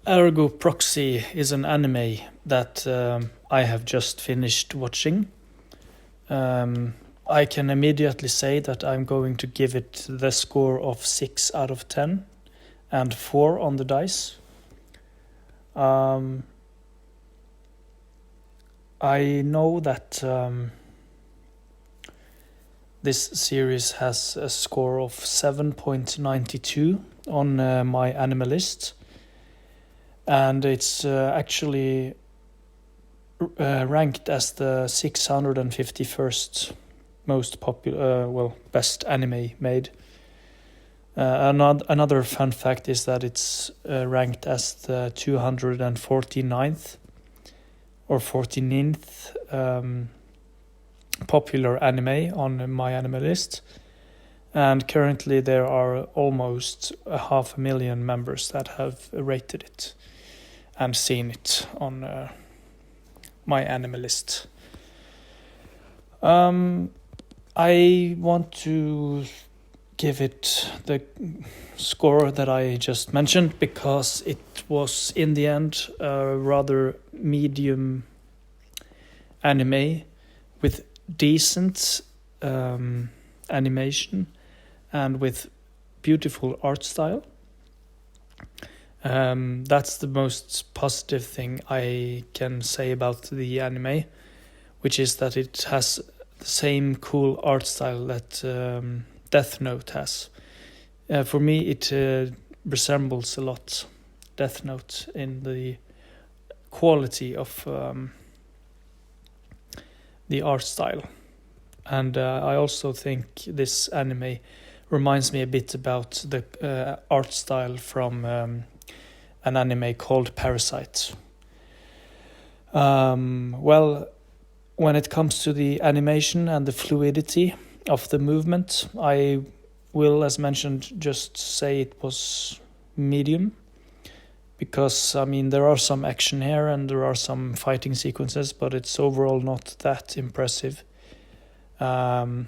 Ergo Proxy is an anime that I have just finished watching. I can immediately say that I'm going to give it the score of 6 out of 10 and 4 on the dice. I know that this series has a score of 7.92 on my anime list, and it's actually ranked as the 651st most popular, best anime made. Another fun fact is that it's ranked as the 249th or 14th popular anime on my anime list, and currently there are almost 500,000 members that have rated it and seen it on my anime list. I want to give it the score that I just mentioned because it was in the end a rather medium anime with decent animation and with beautiful art style. That's the most positive thing I can say about the anime, which is that it has the same cool art style that Death Note has. For me, it resembles a lot Death Note in the quality of the art style. And I also think this anime reminds me a bit about the art style from an anime called Parasite. When it comes to the animation and the fluidity of the movement, I will, as mentioned, just say it was medium, because there are some action here and there are some fighting sequences, but it's overall not that impressive. But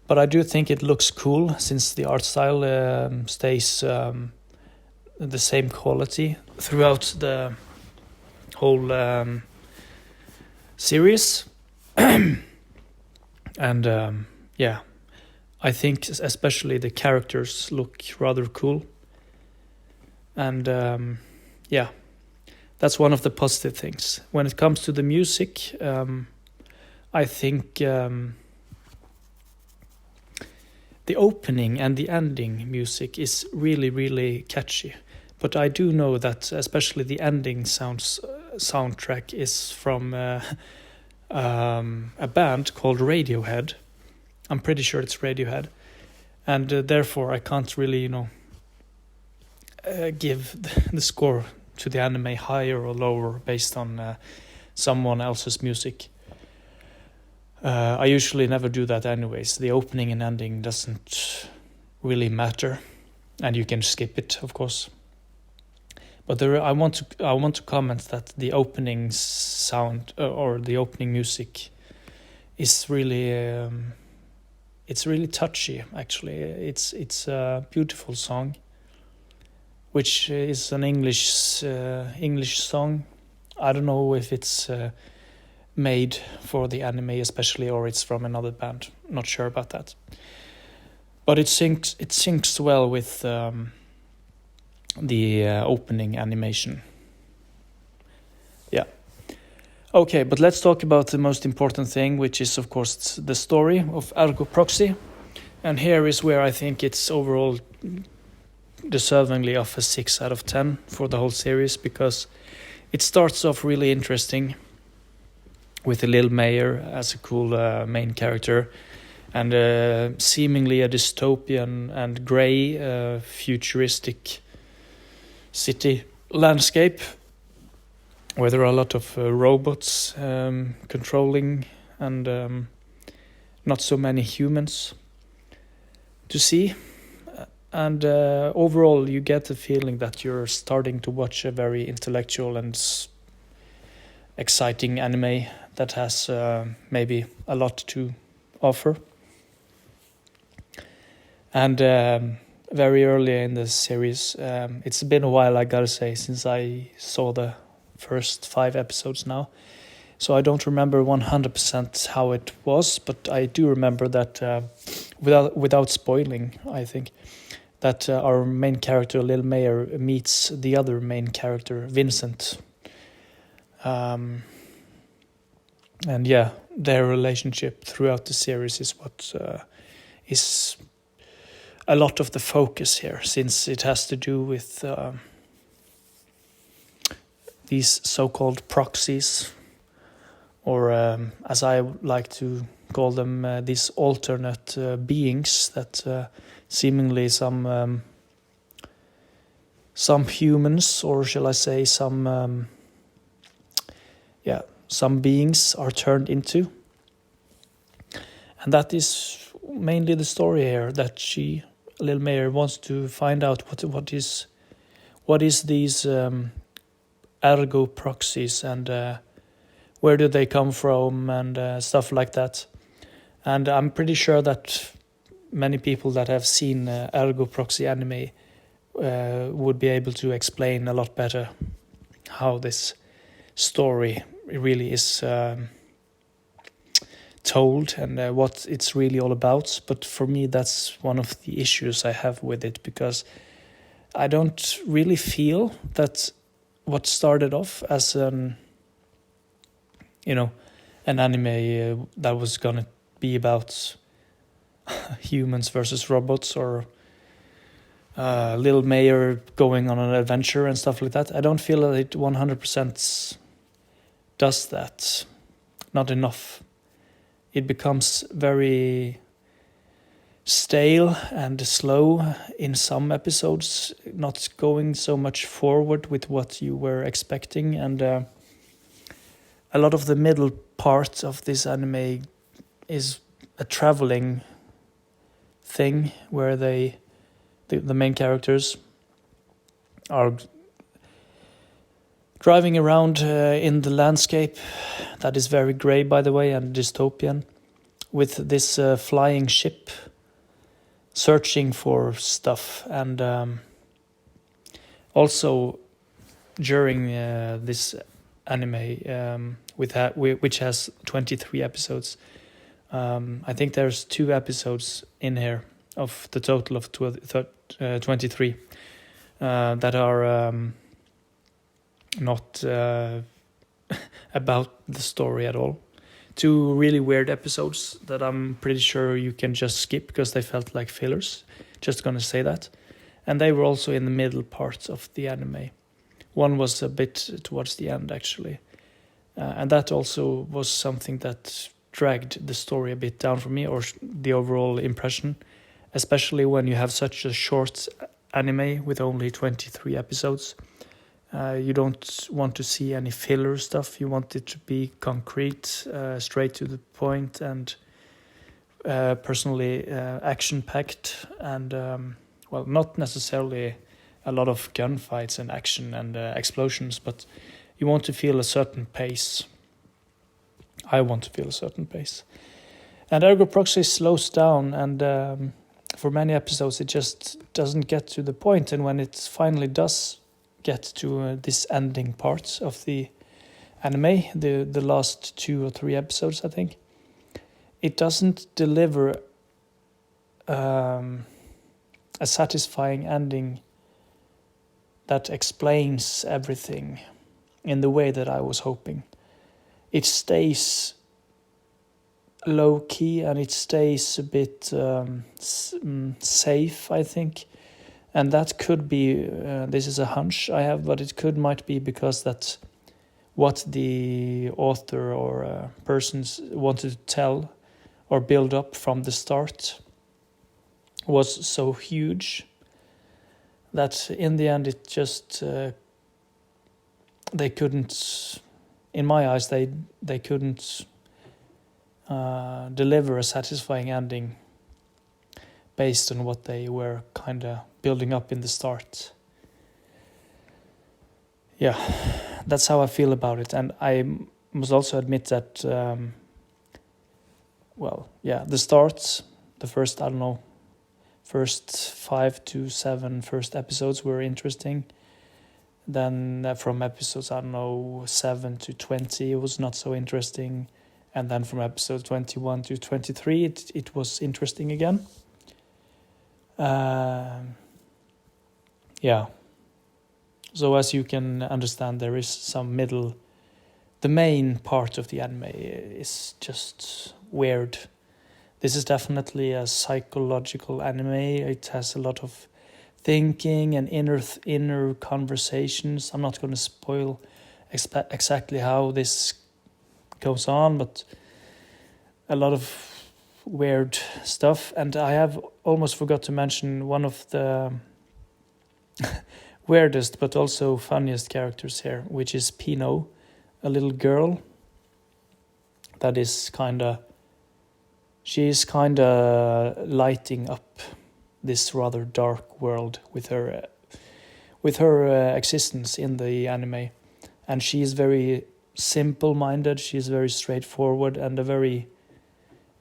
I do think it looks cool since the art style stays the same quality throughout the whole series. And I think especially the characters look rather cool. And that's one of the positive things. When it comes to the music, I think the opening and the ending music is really, really catchy. But I do know that especially the ending soundtrack is from a band called Radiohead. I'm pretty sure it's Radiohead. And therefore I can't really, give the score to the anime higher or lower based on someone else's music. I usually never do that anyways. The opening and ending doesn't really matter, and you can skip it, of course. But I want to comment that the opening sound or the opening music is really it's really touchy. Actually, it's a beautiful song, which is an English song. I don't know if it's made for the anime especially, or it's from another band. Not sure about that. But it syncs well with the opening animation. Yeah. Okay, but let's talk about the most important thing, which is of course the story of Ergo Proxy. And here is where I think it's overall deservingly of a 6 out of 10 for the whole series, because it starts off really interesting with a little mayor as a cool main character, and seemingly a dystopian and grey futuristic city landscape where there are a lot of robots controlling and not so many humans to see. And overall you get the feeling that you're starting to watch a very intellectual and exciting anime that has maybe a lot to offer. And very early in the series. It's been a while, I gotta say, since I saw the first 5 episodes now. So I don't remember 100% how it was, but I do remember that, without spoiling, I think, that our main character, Lil Mayer, meets the other main character, Vincent. And yeah, their relationship throughout the series is what is a lot of the focus here, since it has to do with these so-called proxies, or as I like to call them, these alternate beings that seemingly some humans, or shall I say some beings are turned into. And that is mainly the story here, that Lil Mayer, wants to find out what is these Ergo Proxies, and where do they come from, and stuff like that. And I'm pretty sure that many people that have seen Ergo Proxy anime would be able to explain a lot better how this story really is told, and what it's really all about. But for me, that's one of the issues I have with it, because I don't really feel that what started off as an anime that was gonna be about humans versus robots, or Lil Mayer going on an adventure and stuff like that. I don't feel that it 100% does that. Not enough. It becomes very stale and slow in some episodes, not going so much forward with what you were expecting, and a lot of the middle part of this anime is a traveling thing, where the main characters are driving around in the landscape that is very grey, by the way, and dystopian, with this flying ship, searching for stuff. And also during this anime, which has 23 episodes, I think there's 2 episodes in here of the total of 23 that are not about the story at all. 2 really weird episodes that I'm pretty sure you can just skip because they felt like fillers. Just gonna say that. And they were also in the middle parts of the anime. One was a bit towards the end, actually. And that also was something that dragged the story a bit down for me, or the overall impression, especially when you have such a short anime with only 23 episodes. You don't want to see any filler stuff. You want it to be concrete, straight to the point, and personally action-packed, and not necessarily a lot of gunfights and action and explosions, but you want to feel a certain pace. I want to feel a certain pace. And Ergo Proxy slows down, and for many episodes it just doesn't get to the point. And when it finally does get to this ending part of the anime, the last 2 or 3 episodes, I think, it doesn't deliver a satisfying ending that explains everything in the way that I was hoping. It stays low key, and it stays a bit safe, I think. And that could be, this is a hunch I have, but it might be because that's what the author or persons wanted to tell or build up from the start was so huge that in the end it just, they couldn't, in my eyes, they couldn't deliver a satisfying ending based on what they were kind of building up in the start. Yeah, that's how I feel about it. And I must also admit that, the start, the first, I don't know, First 5 to 7 first episodes were interesting. Then from episodes, I don't know, 7 to 20, it was not so interesting. And then from episode 21 to 23, it was interesting again. Yeah. So as you can understand, there is some middle. The main part of the anime is just weird. This is definitely a psychological anime. It has a lot of thinking and inner conversations. I'm not going to spoil exactly how this goes on, but a lot of weird stuff. And I have almost forgot to mention one of the weirdest but also funniest characters here, which is Pino, a little girl that is she's kind of lighting up this rather dark world with her existence in the anime. And she is very simple-minded, she's very straightforward, and a very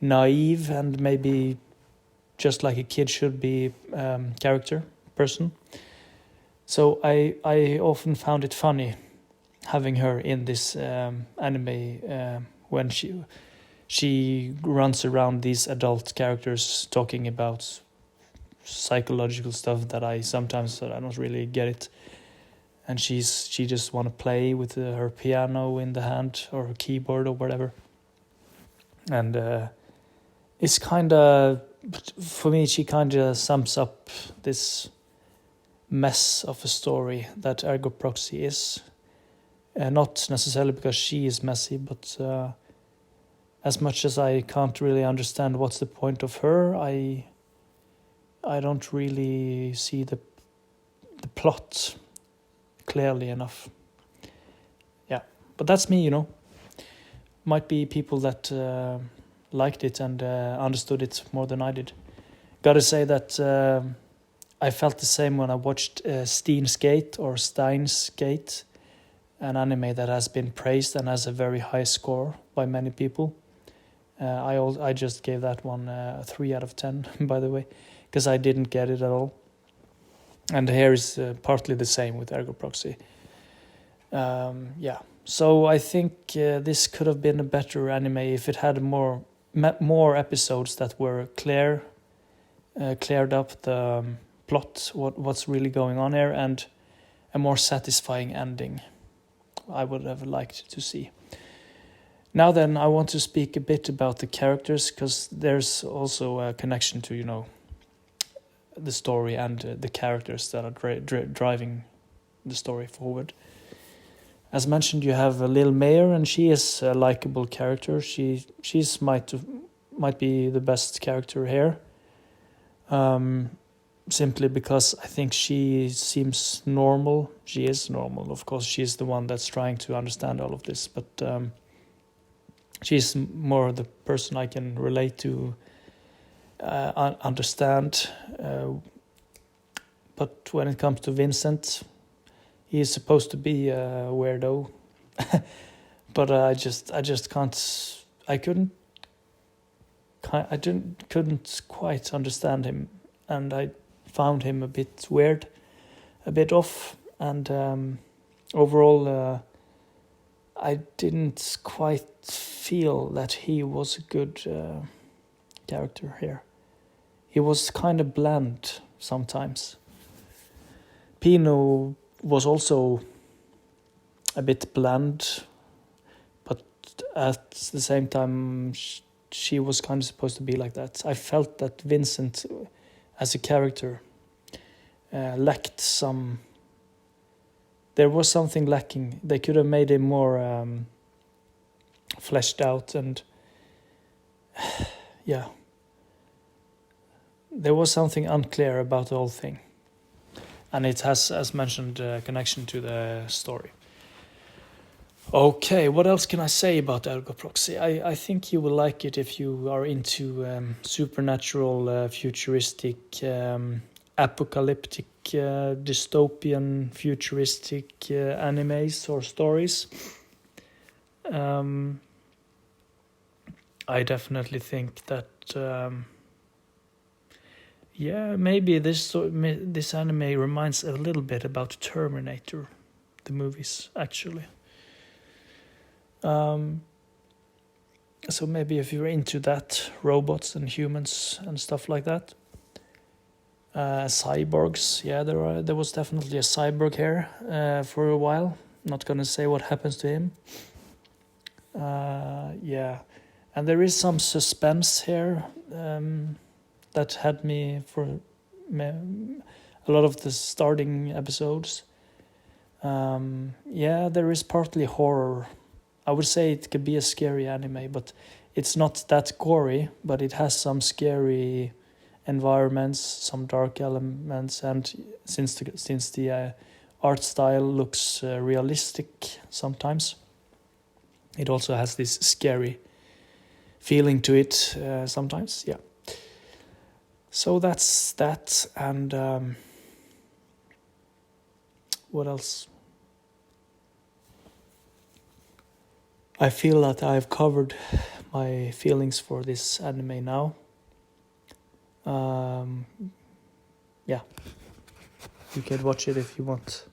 naive and maybe just like a kid should be person. So I often found it funny having her in this anime when she runs around these adult characters talking about psychological stuff that I don't really get it. And she just want to play with her piano in the hand or her keyboard or whatever. And it's kind of, for me, she kind of sums up this mess of a story that Ergo Proxy is. Not necessarily because she is messy, but as much as I can't really understand what's the point of her, I don't really see the plot clearly enough. Yeah, but that's me, Might be people that liked it and understood it more than I did. Gotta say that I felt the same when I watched Steins Gate, an anime that has been praised and has a very high score by many people. I just gave that one a 3 out of 10, by the way, because I didn't get it at all. And here is partly the same with Ergo Proxy. Yeah, so I think this could have been a better anime if it had more episodes that were cleared up the plot, what's really going on here, and a more satisfying ending. I would have liked to see. Now then, I want to speak a bit about the characters, because there's also a connection to, the story and the characters that are driving the story forward. As mentioned, you have Lil Mayer, and she is a likable character. She's might be the best character here, simply because I think she seems normal. She is normal, of course. She's the one that's trying to understand all of this, but she's more the person I can relate to, understand. But when it comes to Vincent, he is supposed to be a weirdo, but I just can't. I couldn't quite understand him, and I found him a bit weird, a bit off, and overall, I didn't quite feel that he was a good character here. He was kind of bland sometimes. Pino was also a bit bland, but at the same time, she was kind of supposed to be like that. I felt that Vincent, as a character, lacked some. There was something lacking. They could have made him more fleshed out, and yeah, there was something unclear about the whole thing. And it has, as mentioned, a connection to the story. Okay, what else can I say about Ergo Proxy? I think you will like it if you are into supernatural, futuristic, apocalyptic, dystopian, futuristic animes or stories. I definitely think that Yeah, maybe this anime reminds a little bit about Terminator, the movies, actually. So maybe if you're into that, robots and humans and stuff like that. Cyborgs, yeah, there was definitely a cyborg here for a while. Not gonna say what happens to him. Yeah, and there is some suspense here that had me for a lot of the starting episodes. Yeah, there is partly horror. I would say it could be a scary anime, but it's not that gory, but it has some scary environments, some dark elements, and since the art style looks realistic sometimes, it also has this scary feeling to it sometimes. Yeah. So that's that, and what else? I feel that I've covered my feelings for this anime now. Yeah, you can watch it if you want.